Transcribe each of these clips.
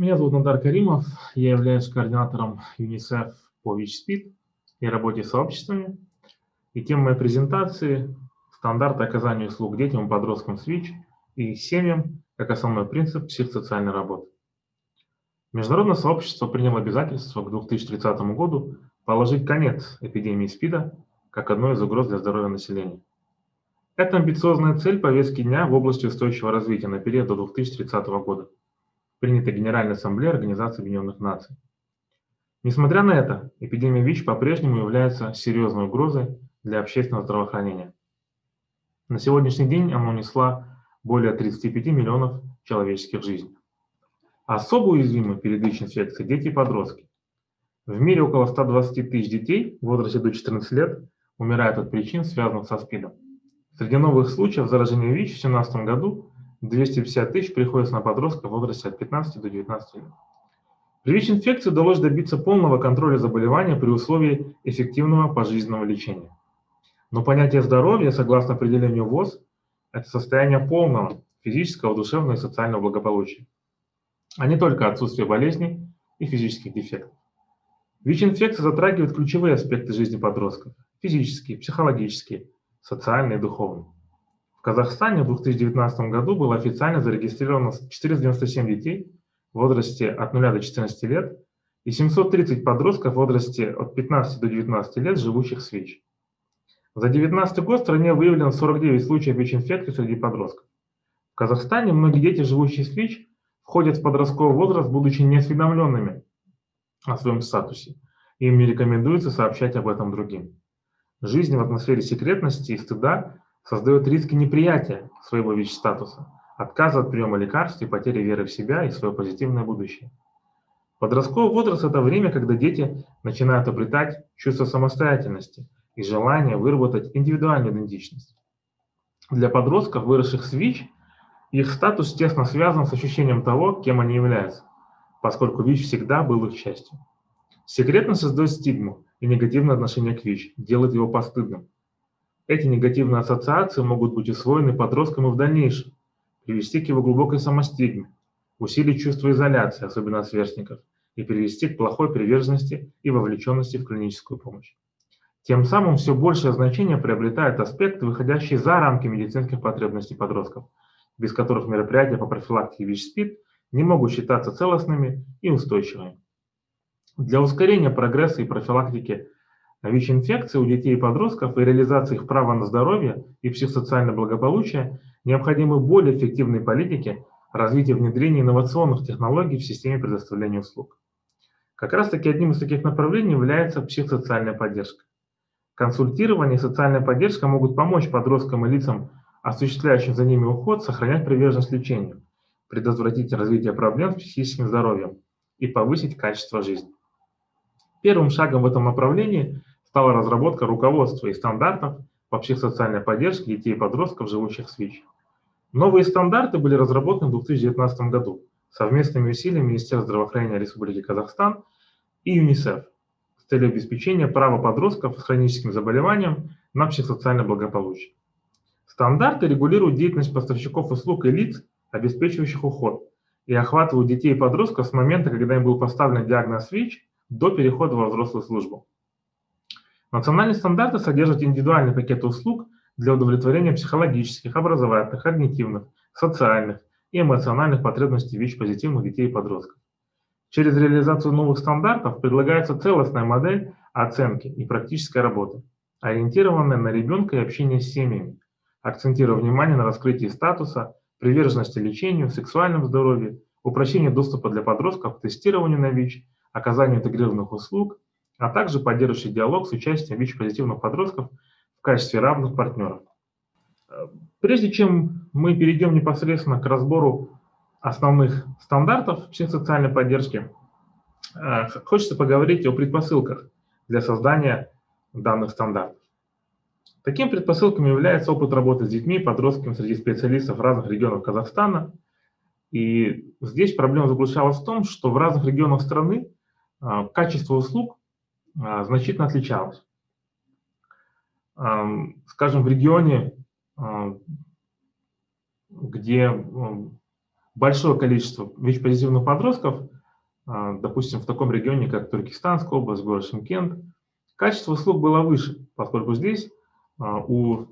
Меня зовут Надар Каримов, я являюсь координатором ЮНИСЕФ по ВИЧ-СПИД и работе с сообществами. И тема моей презентации — стандарты оказания услуг детям и подросткам с ВИЧ и их семьям как основной принцип психосоциальной работы. Международное сообщество приняло обязательство к 2030 году положить конец эпидемии СПИДа как одной из угроз для здоровья населения. Это амбициозная цель повестки дня в области устойчивого развития на период до 2030 года, принятой Генеральной Ассамблеей Организации Объединенных Наций. Несмотря на это, эпидемия ВИЧ по-прежнему является серьезной угрозой для общественного здравоохранения. На сегодняшний день она унесла более 35 миллионов человеческих жизней. Особо уязвимы перед ВИЧ-инфекцией дети и подростки. В мире около 120 тысяч детей в возрасте до 14 лет умирают от причин, связанных со СПИДом. Среди новых случаев заражения ВИЧ в 2017 году 250 тысяч приходится на подростков в возрасте от 15 до 19 лет. При ВИЧ-инфекции удалось добиться полного контроля заболевания при условии эффективного пожизненного лечения. Но понятие здоровья, согласно определению ВОЗ, это состояние полного физического, душевного и социального благополучия, а не только отсутствие болезней и физических дефектов. ВИЧ-инфекция затрагивает ключевые аспекты жизни подростков – физические, психологические, социальные и духовные. В Казахстане в 2019 году было официально зарегистрировано 497 детей в возрасте от 0 до 14 лет и 730 подростков в возрасте от 15 до 19 лет, живущих с ВИЧ. За 2019 год в стране выявлено 49 случаев ВИЧ-инфекции среди подростков. В Казахстане многие дети, живущие с ВИЧ, входят в подростковый возраст, будучи неосведомленными о своем статусе. Им не рекомендуется сообщать об этом другим. Жизнь в атмосфере секретности и стыда создает риски неприятия своего ВИЧ-статуса, отказа от приема лекарств и потери веры в себя и свое позитивное будущее. Подростковый возраст – это время, когда дети начинают обретать чувство самостоятельности и желание выработать индивидуальную идентичность. Для подростков, выросших с ВИЧ, их статус тесно связан с ощущением того, кем они являются, поскольку ВИЧ всегда был их частью. Секретность создает стигму и негативное отношение к ВИЧ, делает его постыдным. Эти негативные ассоциации могут быть усвоены подростком и в дальнейшем, привести к его глубокой самостигме, усилить чувство изоляции, особенно от сверстников, и привести к плохой приверженности и вовлеченности в клиническую помощь. Тем самым все большее значение приобретают аспекты, выходящие за рамки медицинских потребностей подростков, без которых мероприятия по профилактике ВИЧ-СПИД не могут считаться целостными и устойчивыми. Для ускорения прогресса и профилактики ВИЧ-инфекции у детей и подростков и реализации их права на здоровье и психосоциальное благополучие необходимы более эффективные политики развития внедрения инновационных технологий в системе предоставления услуг. Как раз таки одним из таких направлений является психосоциальная поддержка. Консультирование и социальная поддержка могут помочь подросткам и лицам, осуществляющим за ними уход, сохранять приверженность лечению, предотвратить развитие проблем с психическим здоровьем и повысить качество жизни. Первым шагом в этом направлении стала разработка руководства и стандартов по психосоциальной поддержке детей и подростков, живущих с ВИЧ. Новые стандарты были разработаны в 2019 году совместными усилиями Министерства здравоохранения Республики Казахстан и ЮНИСЕФ с целью обеспечения права подростков с хроническим заболеванием на психосоциальное благополучие. Стандарты регулируют деятельность поставщиков услуг и лиц, обеспечивающих уход, и охватывают детей и подростков с момента, когда им был поставлен диагноз ВИЧ, до перехода во взрослую службу. Национальные стандарты содержат индивидуальный пакет услуг для удовлетворения психологических, образовательных, когнитивных, социальных и эмоциональных потребностей ВИЧ-позитивных детей и подростков. Через реализацию новых стандартов предлагается целостная модель оценки и практической работы, ориентированная на ребенка и общение с семьями, акцентируя внимание на раскрытии статуса, приверженности лечению, сексуальном здоровье, упрощении доступа для подростков к тестированию на ВИЧ, оказанию интегрированных услуг, а также поддерживающий диалог с участием ВИЧ-позитивных подростков в качестве равных партнеров. Прежде чем мы перейдем непосредственно к разбору основных стандартов психосоциальной поддержки, хочется поговорить о предпосылках для создания данных стандартов. Такими предпосылками является опыт работы с детьми и подростками среди специалистов разных регионов Казахстана. И здесь проблема заключалась в том, что в разных регионах страны качество услуг значительно отличалось. Скажем, в регионе, где большое количество ВИЧ-позитивных подростков, допустим, в таком регионе, как Туркестанская область, город Шымкент, качество услуг было выше, поскольку здесь у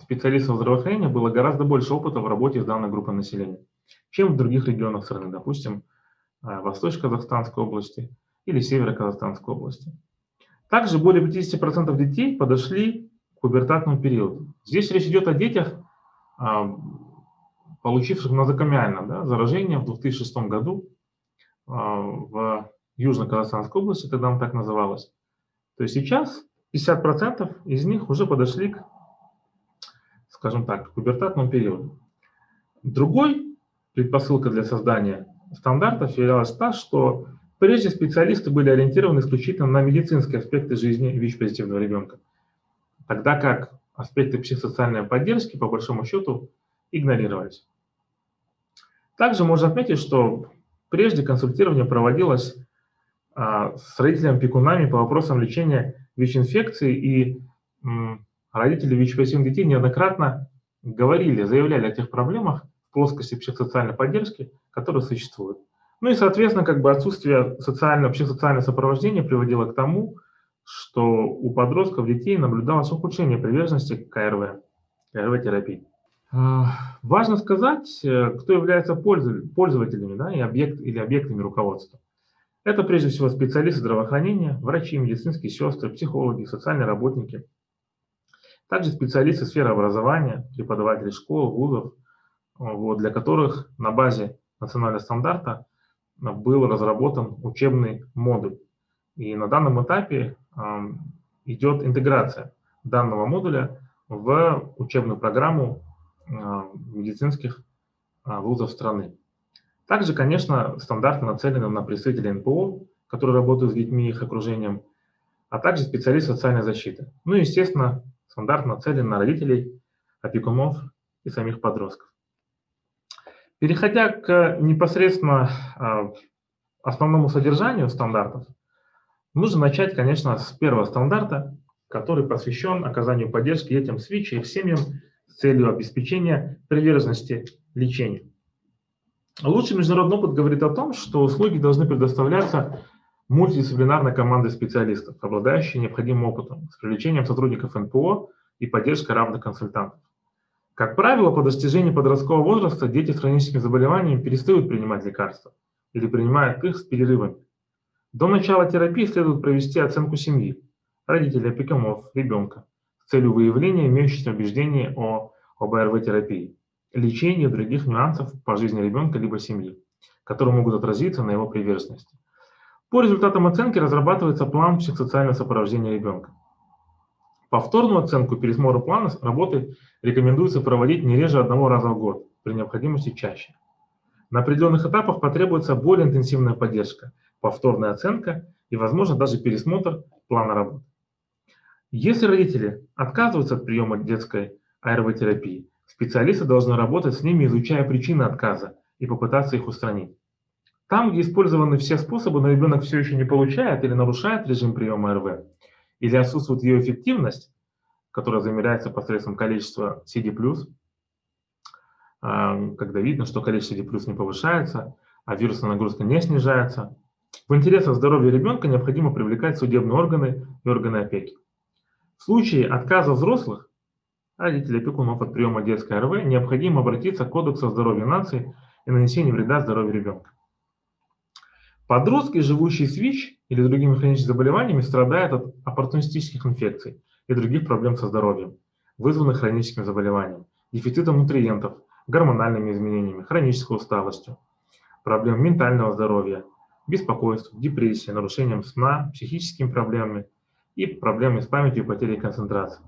специалистов здравоохранения было гораздо больше опыта в работе с данной группой населения, чем в других регионах страны, допустим, Восточно-Казахстанской области или Северо-Казахстанской области. Также более 50% детей подошли к пубертатному периоду. Здесь речь идет о детях, получивших нозокомиальное заражение в 2006 году в Южно-Казахстанской области, тогда она так называлась. То есть сейчас 50% из них уже подошли к, скажем так, к пубертатному периоду. Другой предпосылкой для создания стандартов являлась та, что прежде специалисты были ориентированы исключительно на медицинские аспекты жизни ВИЧ-позитивного ребенка, тогда как аспекты психосоциальной поддержки, по большому счету, игнорировались. Также можно отметить, что прежде консультирование проводилось с родителями-опекунами по вопросам лечения ВИЧ-инфекции, и родители ВИЧ-позитивных детей неоднократно заявляли о тех проблемах в плоскости психосоциальной поддержки, которые существуют. Ну и, соответственно, отсутствие психосоциального сопровождения приводило к тому, что у подростков, детей наблюдалось ухудшение приверженности к АРВ-терапии. Важно сказать, кто является пользователями или объектами руководства. Это прежде всего специалисты здравоохранения, врачи, медицинские сестры, психологи, социальные работники, также специалисты сферы образования, преподаватели школ, вузов, для которых на базе национального стандарта был разработан учебный модуль. И на данном этапе идет интеграция данного модуля в учебную программу медицинских вузов страны. Также, конечно, стандарты нацелены на представителей НПО, которые работают с детьми и их окружением, а также специалисты социальной защиты. Ну и, естественно, стандарт нацелен на родителей, опекунов и самих подростков. Переходя к непосредственно основному содержанию стандартов, нужно начать, конечно, с первого стандарта, который посвящен оказанию поддержки детям с ВИЧ и их семьям с целью обеспечения приверженности лечению. Лучший международный опыт говорит о том, что услуги должны предоставляться мультидисциплинарной командой специалистов, обладающей необходимым опытом, с привлечением сотрудников НПО и поддержкой равных консультантов. Как правило, по достижении подросткового возраста дети с хроническими заболеваниями перестают принимать лекарства или принимают их с перерывами. До начала терапии следует провести оценку семьи, родителей, опекунов, ребенка с целью выявления имеющихся убеждений об АРВ-терапии, лечении и других нюансов по жизни ребенка либо семьи, которые могут отразиться на его приверженности. По результатам оценки разрабатывается план психосоциального сопровождения ребенка. Повторную оценку и пересмотр плана работы рекомендуется проводить не реже 1 раза в год, при необходимости чаще. На определенных этапах потребуется более интенсивная поддержка, повторная оценка и, возможно, даже пересмотр плана работы. Если родители отказываются от приема детской АРВ-терапии, специалисты должны работать с ними, изучая причины отказа и попытаться их устранить. Там, где использованы все способы, но ребенок все еще не получает или нарушает режим приема АРВ, или отсутствует ее эффективность, которая замеряется посредством количества CD+, когда видно, что количество CD+, не повышается, а вирусная нагрузка не снижается, в интересах здоровья ребенка необходимо привлекать судебные органы и органы опеки. В случае отказа взрослых, родителей, опекунов от приема детской АРВ, необходимо обратиться к Кодексу здоровья нации и нанесению вреда здоровью ребенка. Подростки, живущие с ВИЧ или другими хроническими заболеваниями, страдают от оппортунистических инфекций и других проблем со здоровьем, вызванных хроническими заболеваниями, дефицитом нутриентов, гормональными изменениями, хронической усталостью, проблем ментального здоровья, беспокойств, депрессией, нарушением сна, психическими проблемами и проблемами с памятью и потерей концентрации.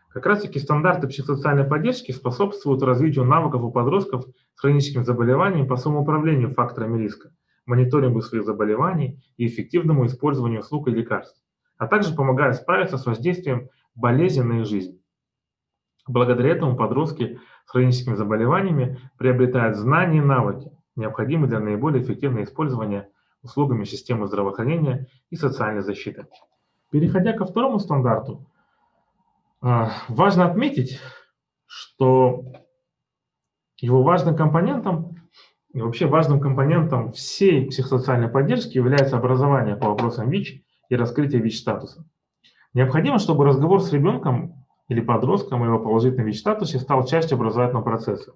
Как раз таки стандарты психосоциальной поддержки способствуют развитию навыков у подростков с хроническими заболеваниями по самоуправлению факторами риска, мониторингу своих заболеваний и эффективному использованию услуг и лекарств, а также помогают справиться с воздействием болезни на их жизнь. Благодаря этому подростки с хроническими заболеваниями приобретают знания и навыки, необходимые для наиболее эффективного использования услугами системы здравоохранения и социальной защиты. Переходя ко второму стандарту, важно отметить, что его важным компонентом И вообще важным компонентом всей психосоциальной поддержки является образование по вопросам ВИЧ и раскрытие ВИЧ-статуса. Необходимо, чтобы разговор с ребенком или подростком о его положительном ВИЧ-статусе стал частью образовательного процесса.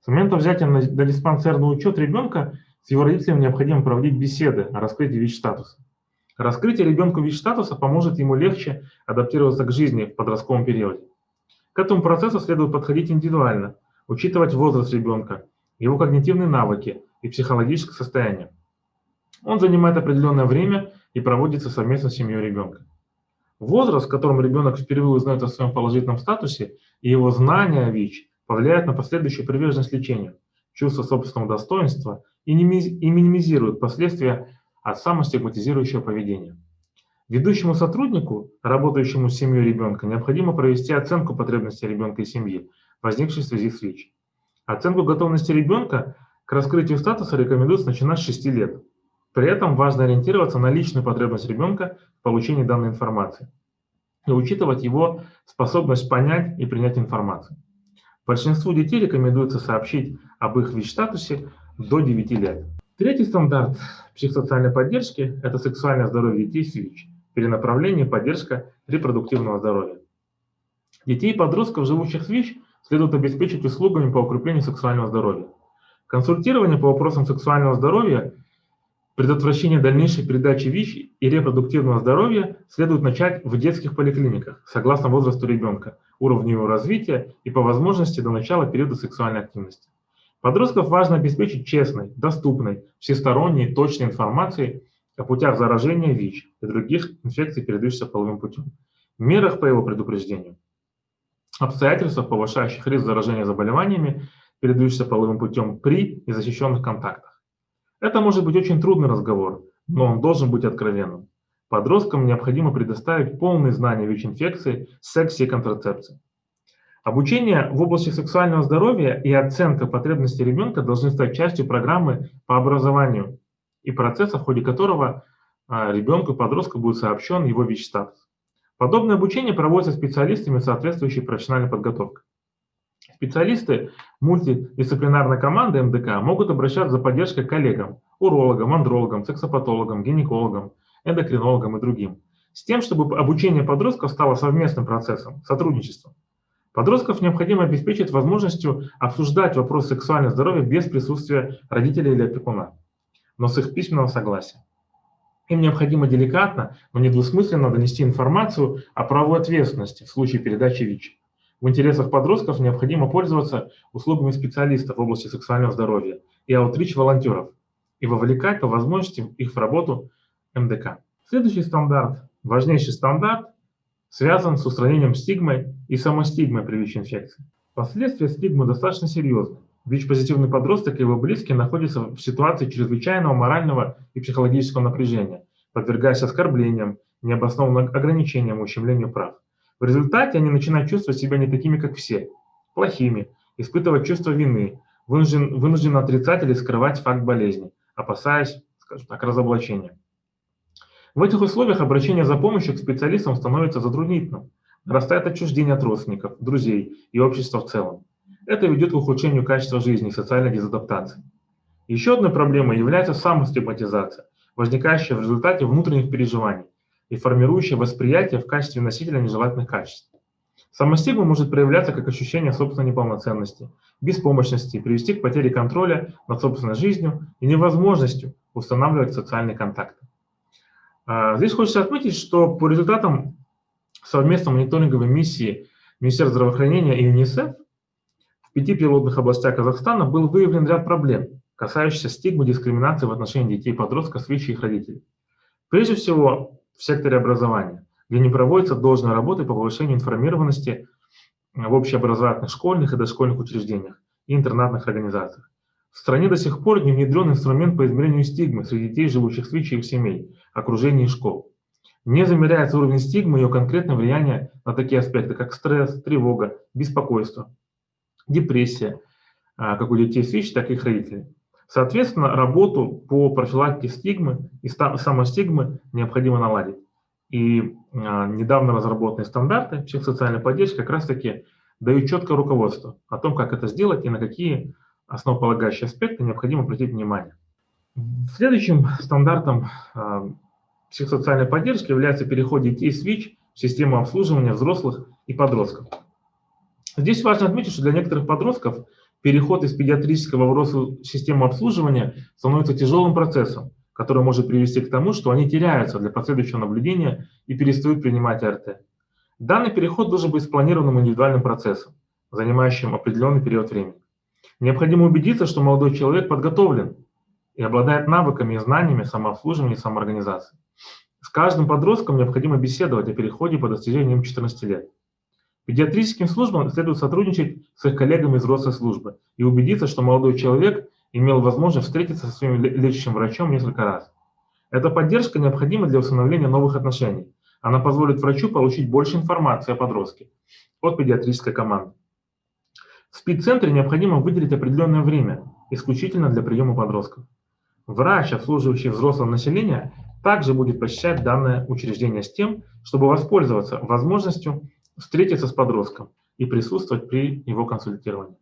С момента взятия на диспансерный учет ребенка с его родителями необходимо проводить беседы о раскрытии ВИЧ-статуса. Раскрытие ребенку ВИЧ-статуса поможет ему легче адаптироваться к жизни в подростковом периоде. К этому процессу следует подходить индивидуально, учитывать возраст ребенка, его когнитивные навыки и психологическое состояние. Он занимает определенное время и проводится совместно с семьей ребенка. Возраст, в котором ребенок впервые узнает о своем положительном статусе, и его знания о ВИЧ повлияют на последующую приверженность лечению, чувство собственного достоинства и минимизируют последствия от самостигматизирующего поведения. Ведущему сотруднику, работающему с семьей ребенка, необходимо провести оценку потребностей ребенка и семьи, возникшей в связи с ВИЧ. Оценку готовности ребенка к раскрытию статуса рекомендуется начинать с 6 лет. При этом важно ориентироваться на личную потребность ребенка в получении данной информации и учитывать его способность понять и принять информацию. Большинству детей рекомендуется сообщить об их ВИЧ-статусе до 9 лет. Третий стандарт психосоциальной поддержки – это сексуальное здоровье детей с ВИЧ, перенаправление и поддержка репродуктивного здоровья. Детей и подростков, живущих с ВИЧ, следует обеспечить услугами по укреплению сексуального здоровья. Консультирование по вопросам сексуального здоровья, предотвращение дальнейшей передачи ВИЧ и репродуктивного здоровья следует начать в детских поликлиниках, согласно возрасту ребенка, уровню его развития и по возможности до начала периода сексуальной активности. Подростков важно обеспечить честной, доступной, всесторонней, точной информацией о путях заражения ВИЧ и других инфекций, передающихся половым путем, мерах по его предупреждению, обстоятельствах, повышающих риск заражения заболеваниями, передающихся половым путем при незащищенных контактах. Это может быть очень трудный разговор, но он должен быть откровенным. Подросткам необходимо предоставить полные знания ВИЧ-инфекции, сексе и контрацепции. Обучение в области сексуального здоровья и оценка потребностей ребенка должны стать частью программы по образованию и процесса, в ходе которого ребенку и подростку будет сообщен его ВИЧ-статус. Подобное обучение проводится специалистами соответствующей профессиональной подготовкой. Специалисты мультидисциплинарной команды МДК могут обращаться за поддержкой к коллегам, урологам, андрологам, сексопатологам, гинекологам, эндокринологам и другим, с тем, чтобы обучение подростков стало совместным процессом, сотрудничеством. Подростков необходимо обеспечить возможностью обсуждать вопрос сексуального здоровья без присутствия родителей или опекуна, но с их письменного согласия. Им необходимо деликатно, но недвусмысленно донести информацию о правовой ответственности в случае передачи ВИЧ. В интересах подростков необходимо пользоваться услугами специалистов в области сексуального здоровья и аутрич-волонтеров и вовлекать по возможности их в работу МДК. Следующий стандарт, важнейший стандарт, связан с устранением стигмы и самостигмы при ВИЧ-инфекции. Последствия стигмы достаточно серьезны. ВИЧ-позитивный подросток и его близкие находятся в ситуации чрезвычайного морального и психологического напряжения, подвергаясь оскорблениям, необоснованным ограничениям и ущемлению прав. В результате они начинают чувствовать себя не такими, как все, плохими, испытывать чувство вины, вынуждены отрицать или скрывать факт болезни, опасаясь, скажем так, разоблачения. В этих условиях обращение за помощью к специалистам становится затруднительным. Нарастает отчуждение от родственников, друзей и общества в целом. Это ведет к ухудшению качества жизни и социальной дезадаптации. Еще одной проблемой является самостигматизация, возникающая в результате внутренних переживаний и формирующая восприятие в качестве носителя нежелательных качеств. Самостигма может проявляться как ощущение собственной неполноценности, беспомощности, привести к потере контроля над собственной жизнью и невозможностью устанавливать социальные контакты. Здесь хочется отметить, что по результатам совместной мониторинговой миссии Министерства здравоохранения и ЮНИСЕФ в 5 пилотных областях Казахстана был выявлен ряд проблем, касающихся стигмы и дискриминации в отношении детей и подростков с ВИЧ и их родителей. Прежде всего, в секторе образования, где не проводится должной работы по повышению информированности в общеобразовательных школьных и дошкольных учреждениях и интернатных организациях. В стране до сих пор не внедрен инструмент по измерению стигмы среди детей, живущих с ВИЧ и их семей, окружения и школ. Не замеряется уровень стигмы и ее конкретное влияние на такие аспекты, как стресс, тревога, беспокойство, депрессия, как у детей с ВИЧ, так и их родителей. Соответственно, работу по профилактике стигмы и самостигмы необходимо наладить. И недавно разработанные стандарты психосоциальной поддержки как раз-таки дают четкое руководство о том, как это сделать и на какие основополагающие аспекты необходимо обратить внимание. Следующим стандартом психосоциальной поддержки является переход детей с ВИЧ в систему обслуживания взрослых и подростков. Здесь важно отметить, что для некоторых подростков переход из педиатрического в взрослую систему обслуживания становится тяжелым процессом, который может привести к тому, что они теряются для последующего наблюдения и перестают принимать АРТ. Данный переход должен быть спланированным индивидуальным процессом, занимающим определенный период времени. Необходимо убедиться, что молодой человек подготовлен и обладает навыками и знаниями самообслуживания и самоорганизации. С каждым подростком необходимо беседовать о переходе по достижениям 14 лет. Педиатрическим службам следует сотрудничать с их коллегами из взрослой службы и убедиться, что молодой человек имел возможность встретиться со своим лечащим врачом несколько раз. Эта поддержка необходима для установления новых отношений. Она позволит врачу получить больше информации о подростке от педиатрической команды. В СПИД-центре необходимо выделить определенное время исключительно для приема подростков. Врач, обслуживающий взрослое население, также будет посещать данное учреждение с тем, чтобы воспользоваться возможностью встретиться с подростком и присутствовать при его консультировании.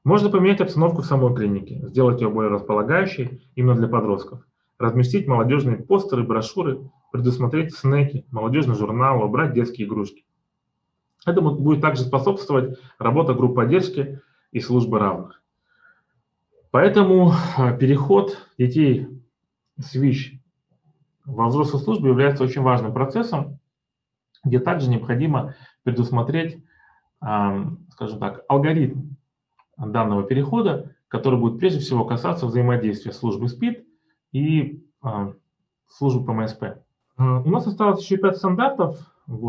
Можно поменять обстановку в самой клинике, сделать ее более располагающей именно для подростков, разместить молодежные постеры, брошюры, предусмотреть снеки, молодежный журнал, убрать детские игрушки. Этому будет также способствовать работа групп поддержки и службы равных. Поэтому переход детей с ВИЧ во взрослую службу является очень важным процессом, где также необходимо предусмотреть, скажем так, алгоритм данного перехода, который будет прежде всего касаться взаимодействия службы СПИД и службы ПМСП. У нас осталось еще 5 стандартов.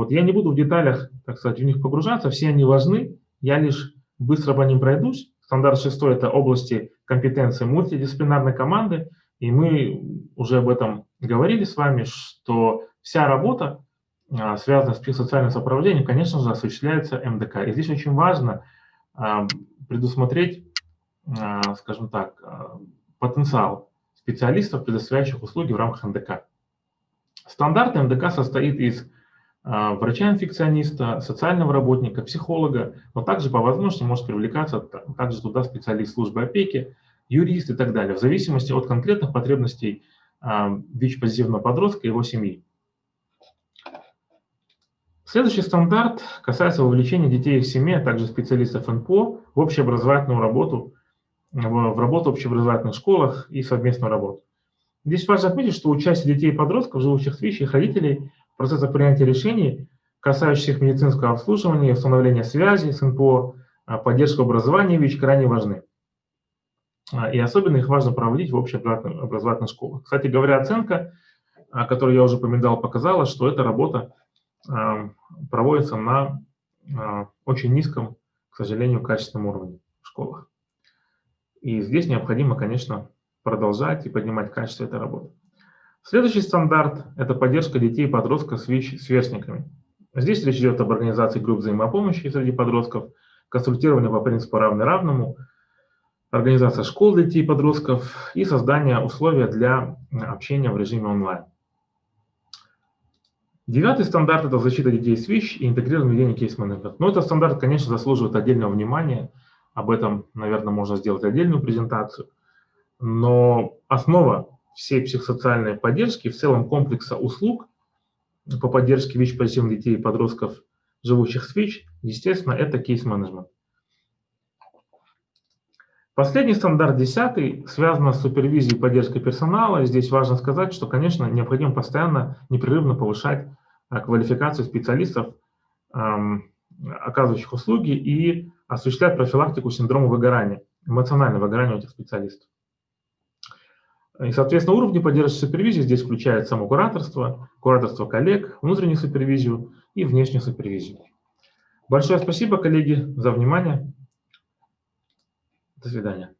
Я не буду в деталях, так сказать, в них погружаться, все они важны, я лишь быстро по ним пройдусь. Стандарт 6 – это области компетенции мультидисциплинарной команды, и мы уже об этом говорили с вами, что вся работа, связанная с психосоциальным сопровождением, конечно же, осуществляется МДК. И здесь очень важно предусмотреть, скажем так, потенциал специалистов, предоставляющих услуги в рамках МДК. Стандарт МДК состоит из врача-инфекциониста, социального работника, психолога, но также по возможности может привлекаться также туда специалист службы опеки, юрист и так далее, в зависимости от конкретных потребностей ВИЧ-позитивного подростка и его семьи. Следующий стандарт касается вовлечения детей и их семей, а также специалистов НПО в общеобразовательную работу, в работу в общеобразовательных школах и совместную работу. Здесь важно отметить, что участие детей и подростков, живущих с ВИЧ, и их родителей в процессах принятия решений, касающихся их медицинского обслуживания, установления связи с НПО, поддержка образования ВИЧ, крайне важны. И особенно их важно проводить в общеобразовательных школах. Кстати говоря, оценка, которую я уже упоминал, показала, что эта работа проводится на очень низком, к сожалению, качественном уровне в школах. И здесь необходимо, конечно, продолжать и поднимать качество этой работы. Следующий стандарт – это поддержка детей и подростков с ВИЧ-сверстниками. Здесь речь идет об организации групп взаимопомощи среди подростков, консультирование по принципу равный равному, организация школ для детей и подростков и создание условий для общения в режиме онлайн. 9-й стандарт – это защита детей с ВИЧ и интегрированное ведение кейс-менеджмента. Но этот стандарт, конечно, заслуживает отдельного внимания. Об этом, наверное, можно сделать отдельную презентацию. Но основа всей психосоциальной поддержки, в целом комплекса услуг по поддержке ВИЧ-позитивных детей и подростков, живущих с ВИЧ, естественно, это кейс-менеджмент. Последний стандарт, 10-й, связан с супервизией и поддержкой персонала. Здесь важно сказать, что, конечно, необходимо постоянно, непрерывно повышать квалификацию специалистов, оказывающих услуги, и осуществлять профилактику синдрома выгорания, эмоционального выгорания у этих специалистов. И, соответственно, уровни поддержки супервизии здесь включают само кураторство, кураторство коллег, внутреннюю супервизию и внешнюю супервизию. Большое спасибо, коллеги, за внимание. До свидания.